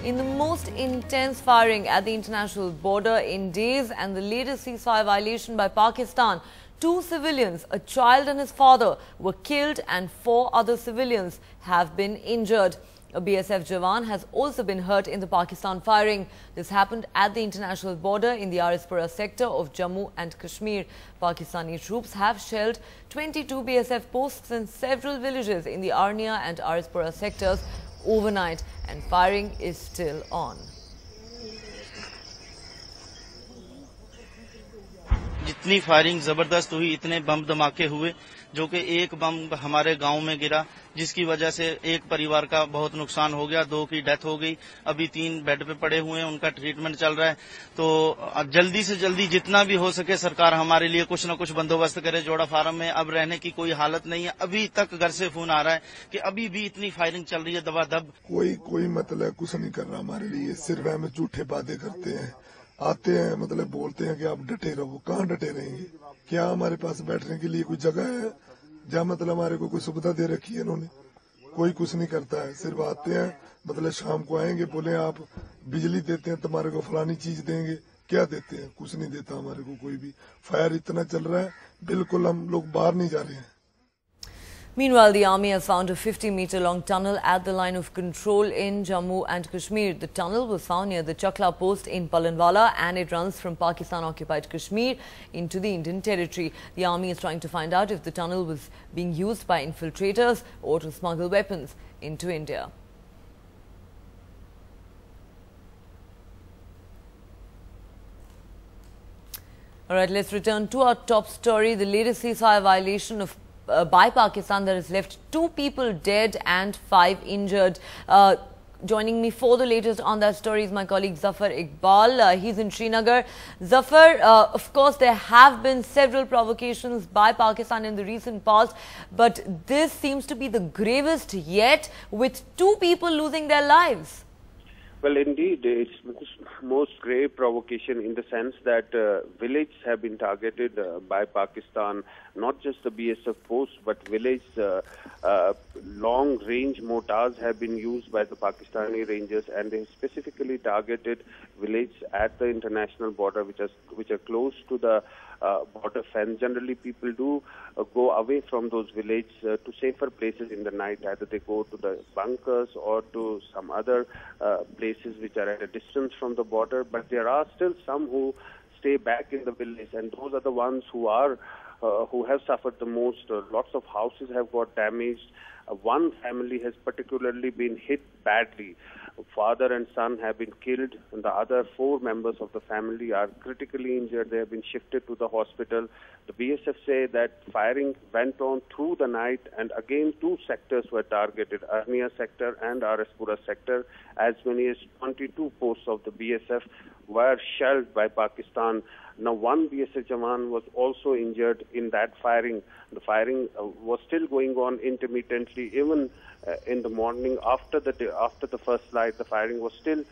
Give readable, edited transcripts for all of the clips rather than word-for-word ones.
in the most intense firing at the international border in days and the latest ceasefire violation by Pakistan. 2 civilians, a child and his father, were killed and 4 other civilians have been injured. A BSF Jawan has also been hurt in the Pakistan firing. This happened at the international border in the Arispura sector of Jammu and Kashmir. Pakistani troops have shelled 22 BSF posts in several villages in the Arnia and Arispura sectors overnight, and firing is still on. जितनी firing जबरदस्त हुई, इतने बम धमाके हुए, जो कि एक बम हमारे गांव में गिरा, जिसकी वजह से एक परिवार का बहुत नुकसान हो गया, 2 की डेथ हो गई। अभी 3 बेड पे पड़े हुए हैं, उनका ट्रीटमेंट चल रहा है। तो जल्दी से जल्दी जितना भी हो सके सरकार हमारे लिए कुछ न कुछ बंदोबस्त करे। जोड़ा फार्म में अब रहने की कोई हालत नहीं है। अभी तक घर से फोन आ रहा है कि अभी भी इतनी फायरिंग चल रही है दबादब। कोई मतलब कुछ नहीं कर रहा हमारे लिए, सिर्फ हमें झूठे वादे करते हैं, आते हैं मतलब बोलते हैं कि आप डटे रहो। कहाँ डटे रहेंगे? क्या हमारे पास बैठने के लिए कोई जगह है जहाँ मतलब हमारे को कोई सुविधा दे रखी है इन्होंने? कोई कुछ नहीं करता है, सिर्फ आते हैं मतलब शाम को आएंगे, बोले आप बिजली देते हैं तुम्हारे को फलानी चीज देंगे। क्या देते हैं? कुछ नहीं देता हमारे को कोई भी। फायर इतना चल रहा है, बिल्कुल हम लोग बाहर नहीं जा रहे हैं। Meanwhile, the army has found a 50-meter-long tunnel at the line of control in Jammu and Kashmir. The tunnel was found near the Chakla post in Palanwala, and it runs from Pakistan-occupied Kashmir into the Indian territory. The army is trying to find out if the tunnel was being used by infiltrators or to smuggle weapons into India. All right, let's return to our top story. The latest ceasefire violation by Pakistan that has left 2 people dead and 5 injured. Joining me for the latest on that story is my colleague Zafar Iqbal. He's in Srinagar. Zafar, of course, there have been several provocations by Pakistan in the recent past, but this seems to be the gravest yet, with 2 people losing their lives. Well, indeed, it's most grave provocation in the sense that villages have been targeted by Pakistan, not just the BSF posts, but village long-range mortars have been used by the Pakistani Rangers, and they specifically targeted villages at the international border, which are close to the border fence. Generally, people do go away from those villages to safer places in the night. Either they go to the bunkers or to some other places which are at a distance from the border. But there are still some who stay back in the village, and those are the ones who have suffered the most. Lots of houses have got damaged. One family has particularly been hit badly. Father and son have been killed, and the other 4 members of the family are critically injured. They have been shifted to the hospital. The BSF say that firing went on through the night, and again 2 sectors were targeted, Arnia sector and Arispura sector. As many as 22 posts of the BSF were shelled by Pakistan. Now, 1 BSF Jawan was also injured in that firing. The firing was still going on intermittently, even in the morning after the first light. The firing was still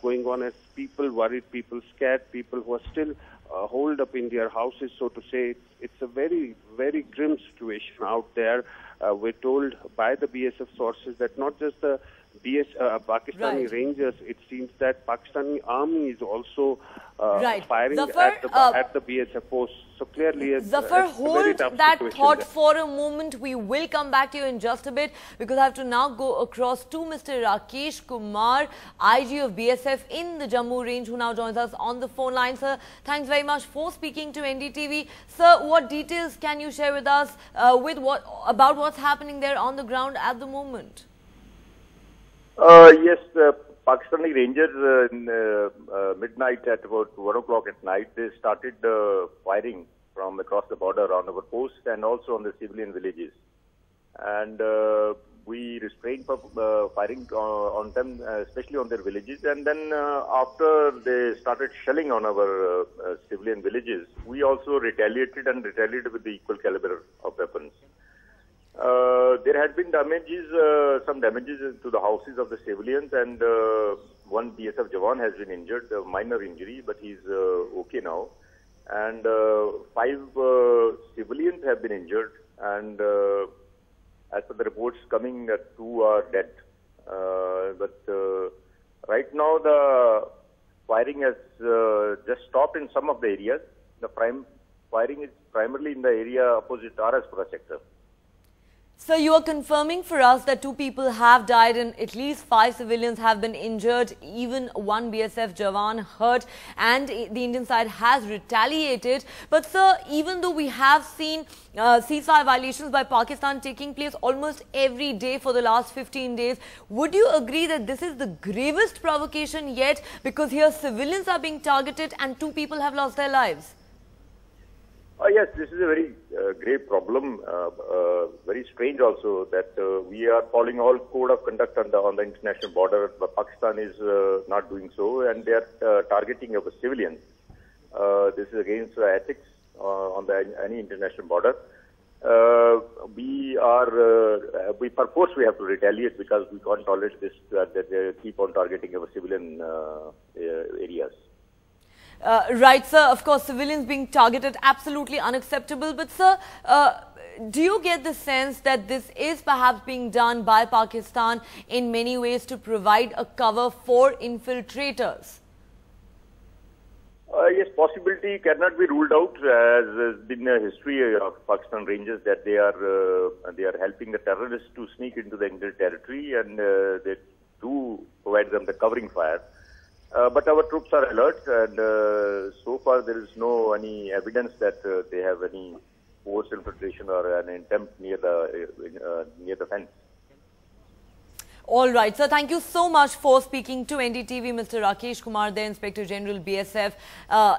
going on as people worried, people scared, people who are still holed up in their houses, so to say. It's a very, very grim situation out there. We're told by the BSF sources that not just the Pakistani Rangers, it seems that Pakistani army is also firing Zafar, at the BSF post. So clearly, Zafar, hold that thought for a moment. We will come back to you in just a bit, because I have to now go across to Mr. Rakesh Kumar, IG of BSF in the Jammu range, who now joins us on the phone line. Sir, thanks very much for speaking to NDTV. Sir, what details can you share with us about what's happening there on the ground at the moment? Yes, Pakistani Rangers in midnight at about 1 o'clock at night, they started firing from across the border on our post and also on the civilian villages. And we restrained from firing on them, especially on their villages. And then after they started shelling on our civilian villages, we also retaliated with the equal caliber of weapons. There had been some damages to the houses of the civilians, and 1 BSF Jawan has been injured, a minor injury, but he's okay now. And 5 civilians have been injured, and as per the reports coming, 2 are dead. But right now the firing has just stopped in some of the areas. The firing is primarily in the area opposite Araspura sector. So you are confirming for us that 2 people have died and at least 5 civilians have been injured, even 1 BSF Jawan hurt, and the Indian side has retaliated. But sir, even though we have seen ceasefire violations by Pakistan taking place almost every day for the last 15 days, would you agree that this is the gravest provocation yet, because here civilians are being targeted and 2 people have lost their lives? Yes, this is a very grave problem. Very strange also that we are following all code of conduct on the international border, but Pakistan is not doing so, and they are targeting our civilians. This is against ethics on any international border. We perforce we have to retaliate, because we can't tolerate this, that they keep on targeting our civilian areas. Right, sir. Of course, civilians being targeted, absolutely unacceptable. But, sir, do you get the sense that this is perhaps being done by Pakistan in many ways to provide a cover for infiltrators? Yes, possibility cannot be ruled out, as has been a history of Pakistan Rangers that they are helping the terrorists to sneak into the Indian territory, and they do provide them the covering fire. But our troops are alert, and so far there is no any evidence that they have any forced infiltration or an attempt near the fence. All right, sir. Thank you so much for speaking to NDTV. Mr. Rakesh Kumar, the Inspector General BSF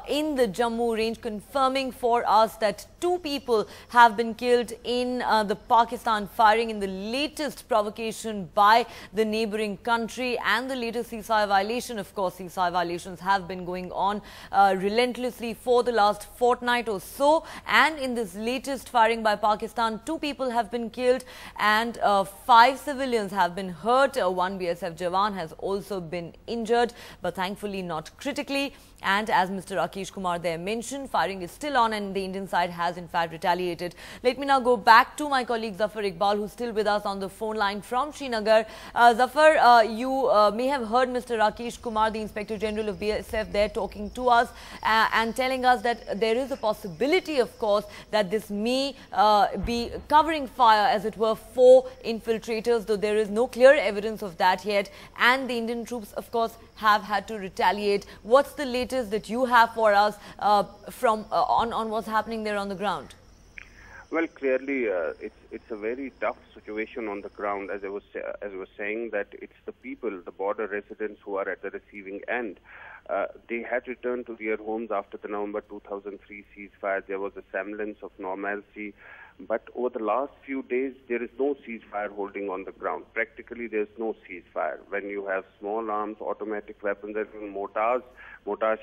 in the Jammu range, confirming for us that 2 people have been killed in the Pakistan firing in the latest provocation by the neighboring country and the latest ceasefire violation. Of course, ceasefire violations have been going on relentlessly for the last fortnight or so. And in this latest firing by Pakistan, 2 people have been killed and 5 civilians have been hurt. 1 BSF Jawan has also been injured, but thankfully not critically. And as Mr. Rakesh Kumar there mentioned, firing is still on and the Indian side has in fact retaliated. Let me now go back to my colleague Zafar Iqbal, who's still with us on the phone line from Srinagar. Zafar, you may have heard Mr. Rakesh Kumar, the Inspector General of BSF, there talking to us and telling us that there is a possibility, of course, that this may be covering fire, as it were, for infiltrators, though there is no clear evidence of that yet. And the Indian troops, of course, have had to retaliate. What's the latest that you have for us on what's happening there on the ground? Well, clearly, it's a very tough situation on the ground. As I was saying, that it's the people, the border residents, who are at the receiving end. They had returned to their homes after the November 2003 ceasefire. There was a semblance of normalcy. But over the last few days, there is no ceasefire holding on the ground. Practically, there's no ceasefire. When you have small arms, automatic weapons, and mortar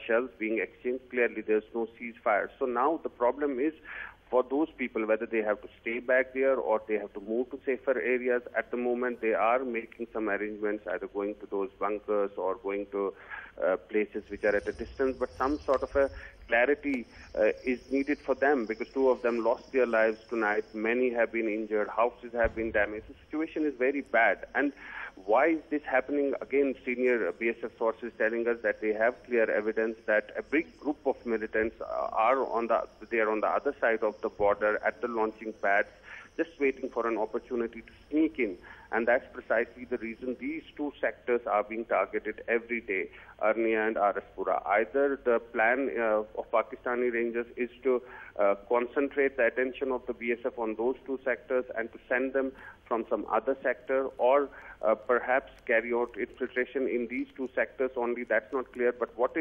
shells being exchanged, clearly there's no ceasefire. So now the problem is for those people, whether they have to stay back there or they have to move to safer areas. At the moment, they are making some arrangements, either going to those bunkers or going to places which are at a distance. But some sort of a clarity is needed for them, because 2 of them lost their lives tonight. Many have been injured. Houses have been damaged. The situation is very bad. And why is this happening? Again, senior BSF sources telling us that they have clear evidence that a big group of militants are on the other side of the border at the launching pads, just waiting for an opportunity to sneak in. And that's precisely the reason these 2 sectors are being targeted every day, Arnia and Araspura. Either the plan of Pakistani Rangers is to concentrate the attention of the BSF on those 2 sectors and to send them from some other sector, or perhaps carry out infiltration in these 2 sectors only. That's not clear. But what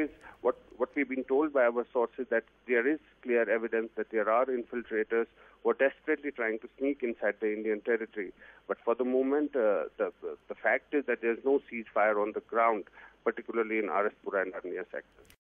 we've been told by our sources, that there is clear evidence that there are infiltrators who are desperately trying to sneak inside the Indian territory. But for the moment, the fact is that there's no ceasefire on the ground, particularly in Araspura and Arnia sectors.